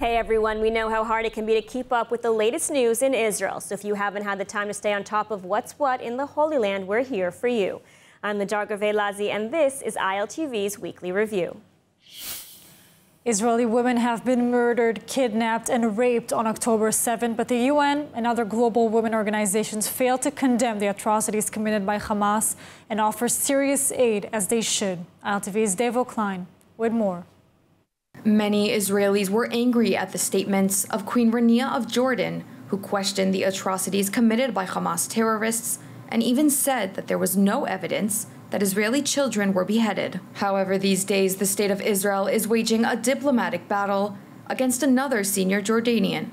Hey everyone, we know how hard it can be to keep up with the latest news in Israel. So if you haven't had the time to stay on top of what's what in the Holy Land, we're here for you. I'm Ladar Gavelazi, and this is ILTV's Weekly Review. Israeli women have been murdered, kidnapped and raped on October 7, but the UN and other global women organizations failed to condemn the atrocities committed by Hamas and offer serious aid as they should. ILTV's Devo Klein with more. Many Israelis were angry at the statements of Queen Rania of Jordan, who questioned the atrocities committed by Hamas terrorists and even said that there was no evidence that Israeli children were beheaded. However, these days, the state of Israel is waging a diplomatic battle against another senior Jordanian.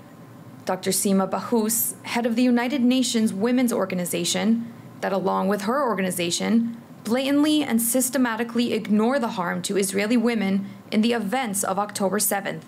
Dr. Sima Bahous, head of the United Nations Women's Organization, that along with her organization, blatantly and systematically ignore the harm to Israeli women in the events of October 7th,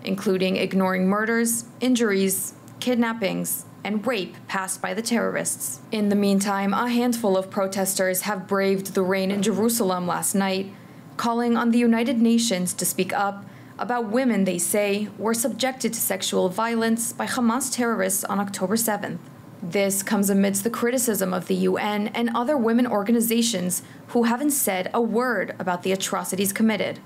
including ignoring murders, injuries, kidnappings, and rape passed by the terrorists. In the meantime, a handful of protesters have braved the rain in Jerusalem last night, calling on the United Nations to speak up about women they say were subjected to sexual violence by Hamas terrorists on October 7th. This comes amidst the criticism of the UN and other women organizations who haven't said a word about the atrocities committed.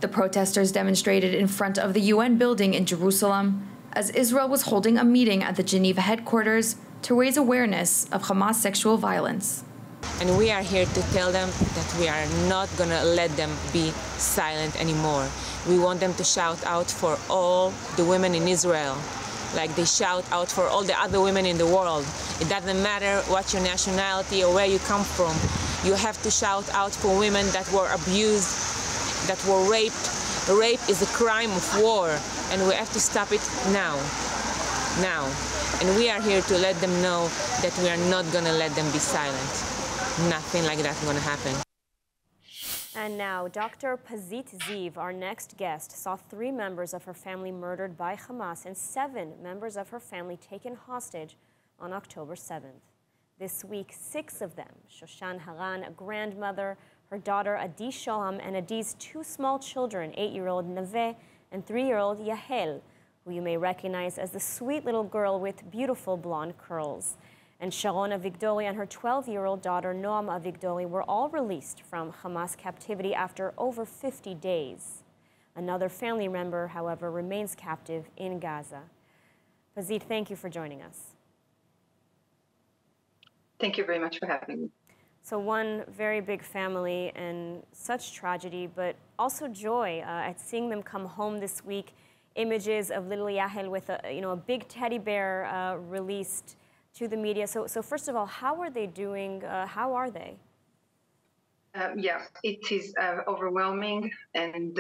The protesters demonstrated in front of the UN building in Jerusalem as Israel was holding a meeting at the Geneva headquarters to raise awareness of Hamas sexual violence. And we are here to tell them that we are not going to let them be silent anymore. We want them to shout out for all the women in Israel, like they shout out for all the other women in the world. It doesn't matter what your nationality or where you come from. You have to shout out for women that were abused, that were raped. Rape is a crime of war, and we have to stop it now. Now. And we are here to let them know that we are not going to let them be silent. Nothing like that is going to happen. And now, Dr. Pazit Z, our next guest, saw 3 members of her family murdered by Hamas and 7 members of her family taken hostage on October 7th. This week, 6 of them, Shoshan Haran, a grandmother, her daughter Adi Shoham, and Adi's 2 small children, 8-year-old Naveh and 3-year-old Yahel, who you may recognize as the sweet little girl with beautiful blonde curls. And Sharon Avigdori and her 12-year-old daughter Noam Avigdori were all released from Hamas captivity after over 50 days. Another family member, however, remains captive in Gaza. Pazit, thank you for joining us. Thank you very much for having me. So one very big family and such tragedy, but also joy at seeing them come home this week. Images of little Yahel with a big teddy bear released to the media. So first of all, how are they doing? How are they? Yeah, it is overwhelming, and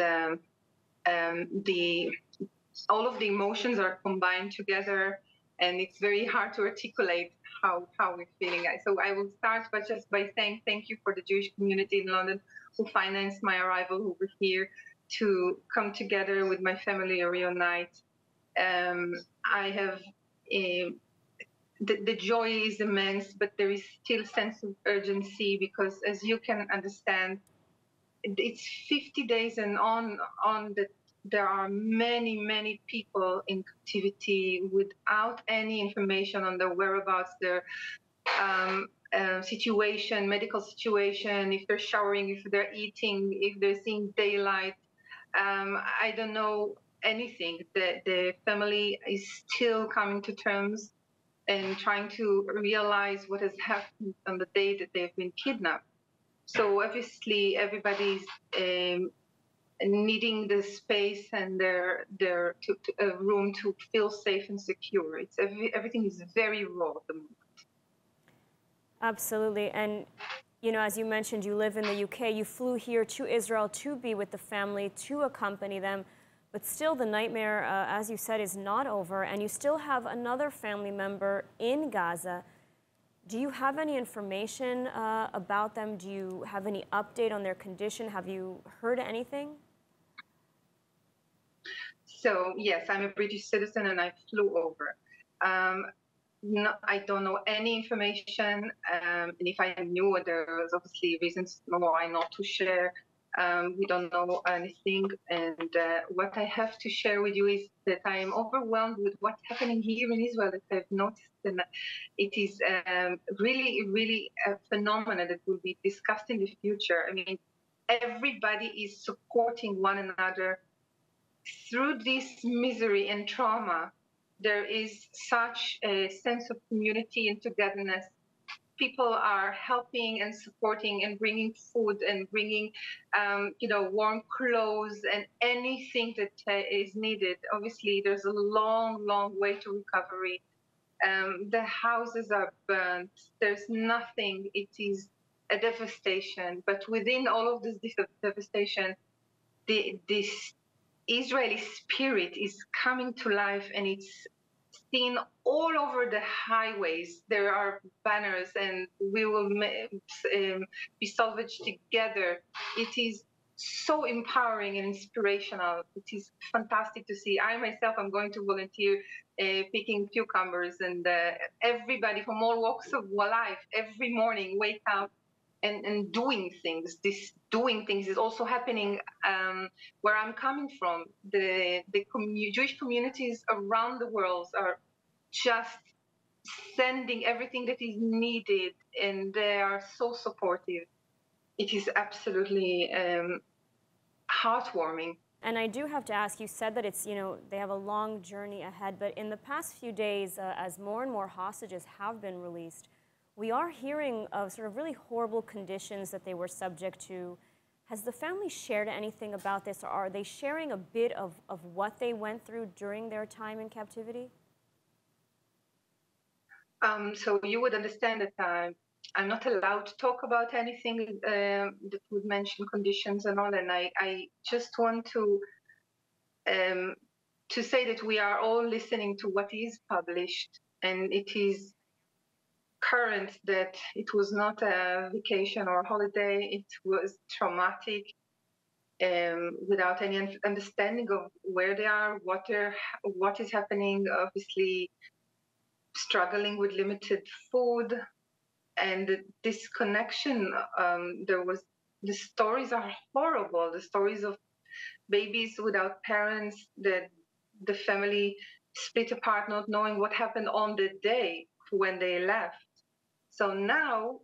all of the emotions are combined together, and it's very hard to articulate how we're feeling. So I will start by saying thank you for the Jewish community in London who financed my arrival, who were here to come together with my family and reunite. I have the joy is immense, but there is still a sense of urgency because, as you can understand, it's 50 days and on that there are many people in captivity without any information on their whereabouts, their situation, medical situation, if they're showering, if they're eating, if they're seeing daylight. I don't know anything. The family is still coming to terms and trying to realize what has happened on the day that they've been kidnapped. So obviously everybody's needing the space and their room to feel safe and secure. Everything is very raw at the moment. Absolutely. And as you mentioned, you live in the UK. You flew here to Israel to be with the family, to accompany them. But still, the nightmare, as you said, is not over. And you still have another family member in Gaza. Do you have any information about them? Do you have any update on their condition? Have you heard anything? So, yes, I'm a British citizen and I flew over. No, I don't know any information. And if I knew, there was obviously reasons why not to share. We don't know anything. And what I have to share with you is that I am overwhelmed with what's happening here in Israel that I've noticed. And it is really, really a phenomenon that will be discussed in the future. I mean, everybody is supporting one another through this misery and trauma. There is such a sense of community and togetherness. People are helping and supporting and bringing food and bringing, warm clothes and anything that is needed. Obviously, there's a long, long way to recovery. The houses are burnt. There's nothing. It is a devastation. But within all of this devastation, this Israeli spirit is coming to life, and it's seen all over the highways. There are banners, and we will be salvaged together. It is so empowering and inspirational. It is fantastic to see. I myself am going to volunteer picking cucumbers, and everybody from all walks of life every morning wake up and doing things. This doing things is also happening where I'm coming from. The Jewish communities around the world are just sending everything that is needed, and they are so supportive. It is absolutely heartwarming. And I do have to ask, you said that it's, they have a long journey ahead, but in the past few days, as more and more hostages have been released, we are hearing of sort of really horrible conditions that they were subject to. Has the family shared anything about this, or are they sharing a bit of what they went through during their time in captivity? So you would understand that I'm not allowed to talk about anything that would mention conditions and all, and I just want to say that we are all listening to what is published, and it is current that it was not a vacation or a holiday. It was traumatic, without any understanding of where they are, what is happening. Obviously, struggling with limited food and the disconnection. The stories are horrible. The stories of babies without parents, that the family split apart, not knowing what happened on the day when they left. So now,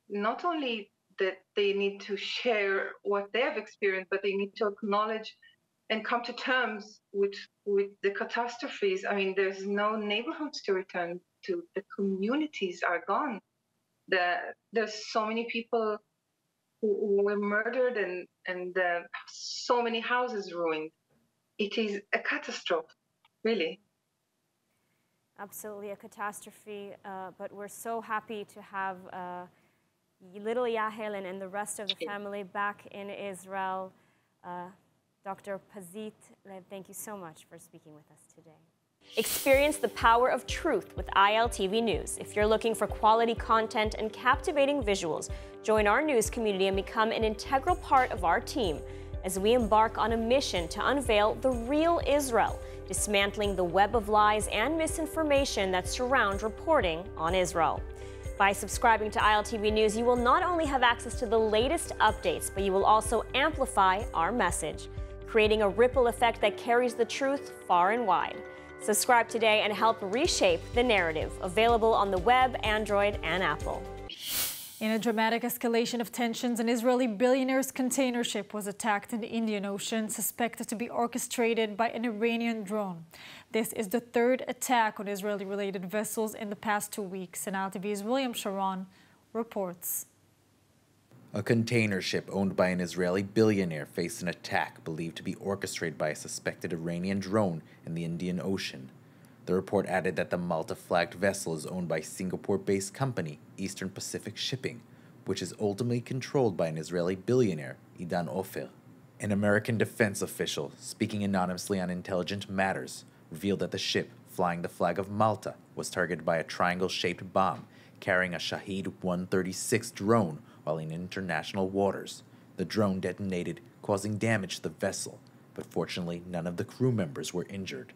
not only that they need to share what they have experienced, but they need to acknowledge and come to terms with the catastrophes. I mean, there's no neighborhoods to return to. The communities are gone. There's so many people who were murdered, and so many houses ruined. It is a catastrophe, really. Absolutely a catastrophe, but we're so happy to have little Yahel and the rest of the family back in Israel. Dr. Pazit, thank you so much for speaking with us today. Experience the power of truth with ILTV News. If you're looking for quality content and captivating visuals, join our news community and become an integral part of our team as we embark on a mission to unveil the real Israel, dismantling the web of lies and misinformation that surround reporting on Israel. By subscribing to ILTV News, you will not only have access to the latest updates, but you will also amplify our message, creating a ripple effect that carries the truth far and wide. Subscribe today and help reshape the narrative. Available on the web, Android, and Apple. In a dramatic escalation of tensions, an Israeli billionaire's container ship was attacked in the Indian Ocean, suspected to be orchestrated by an Iranian drone. This is the third attack on Israeli-related vessels in the past 2 weeks. And ILTV's William Sharon reports. A container ship owned by an Israeli billionaire faced an attack believed to be orchestrated by a suspected Iranian drone in the Indian Ocean. The report added that the Malta-flagged vessel is owned by Singapore-based company Eastern Pacific Shipping, which is ultimately controlled by an Israeli billionaire, Idan Ofer. An American defense official, speaking anonymously on Intelligent Matters, revealed that the ship, flying the flag of Malta, was targeted by a triangle-shaped bomb carrying a Shahed 136 drone while in international waters. The drone detonated, causing damage to the vessel, but fortunately none of the crew members were injured.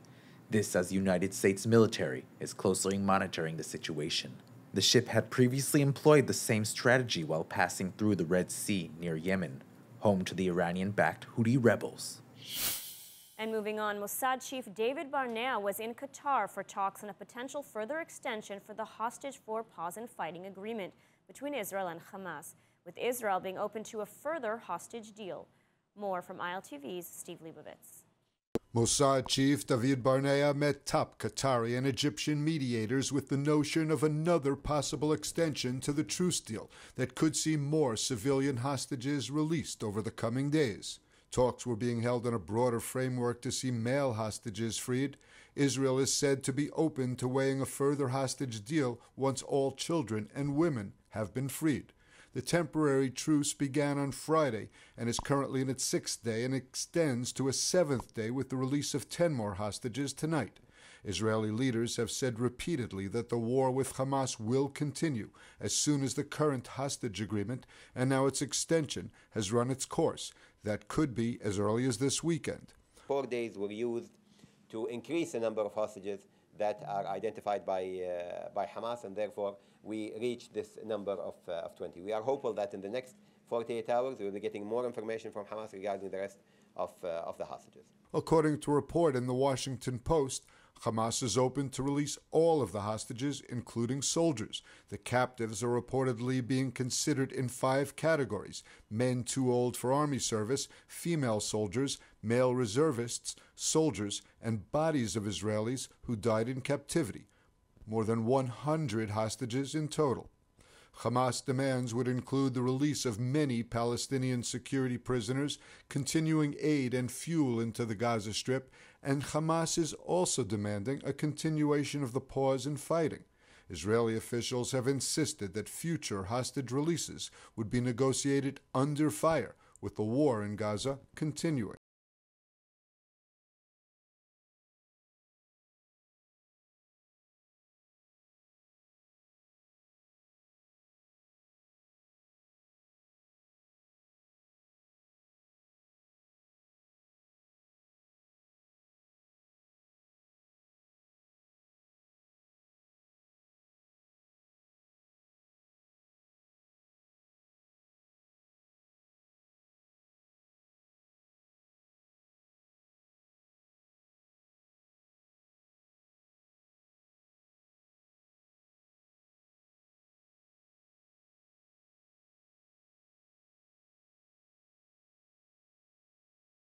This as the United States military is closely monitoring the situation. The ship had previously employed the same strategy while passing through the Red Sea near Yemen, home to the Iranian-backed Houthi rebels. And moving on, Mossad chief David Barnea was in Qatar for talks on a potential further extension for the hostage for pause and fighting agreement between Israel and Hamas, with Israel being open to a further hostage deal. More from ILTV's Steve Leibovitz. Mossad chief David Barnea met top Qatari and Egyptian mediators with the notion of another possible extension to the truce deal that could see more civilian hostages released over the coming days. Talks were being held in a broader framework to see male hostages freed. Israel is said to be open to weighing a further hostage deal once all children and women have been freed. The temporary truce began on Friday and is currently in its 6th day and extends to a 7th day with the release of 10 more hostages tonight. Israeli leaders have said repeatedly that the war with Hamas will continue as soon as the current hostage agreement and now its extension has run its course. That could be as early as this weekend. 4 days were used to increase the number of hostages that are identified by Hamas, and therefore we reached this number of 20. We are hopeful that in the next 48 hours we will be getting more information from Hamas regarding the rest of the hostages. According to a report in the Washington Post, Hamas is open to release all of the hostages, including soldiers. The captives are reportedly being considered in 5 categories: men too old for army service, female soldiers, male reservists, soldiers, and bodies of Israelis who died in captivity. More than 100 hostages in total. Hamas demands would include the release of many Palestinian security prisoners, continuing aid and fuel into the Gaza Strip, and Hamas is also demanding a continuation of the pause in fighting. Israeli officials have insisted that future hostage releases would be negotiated under fire, with the war in Gaza continuing.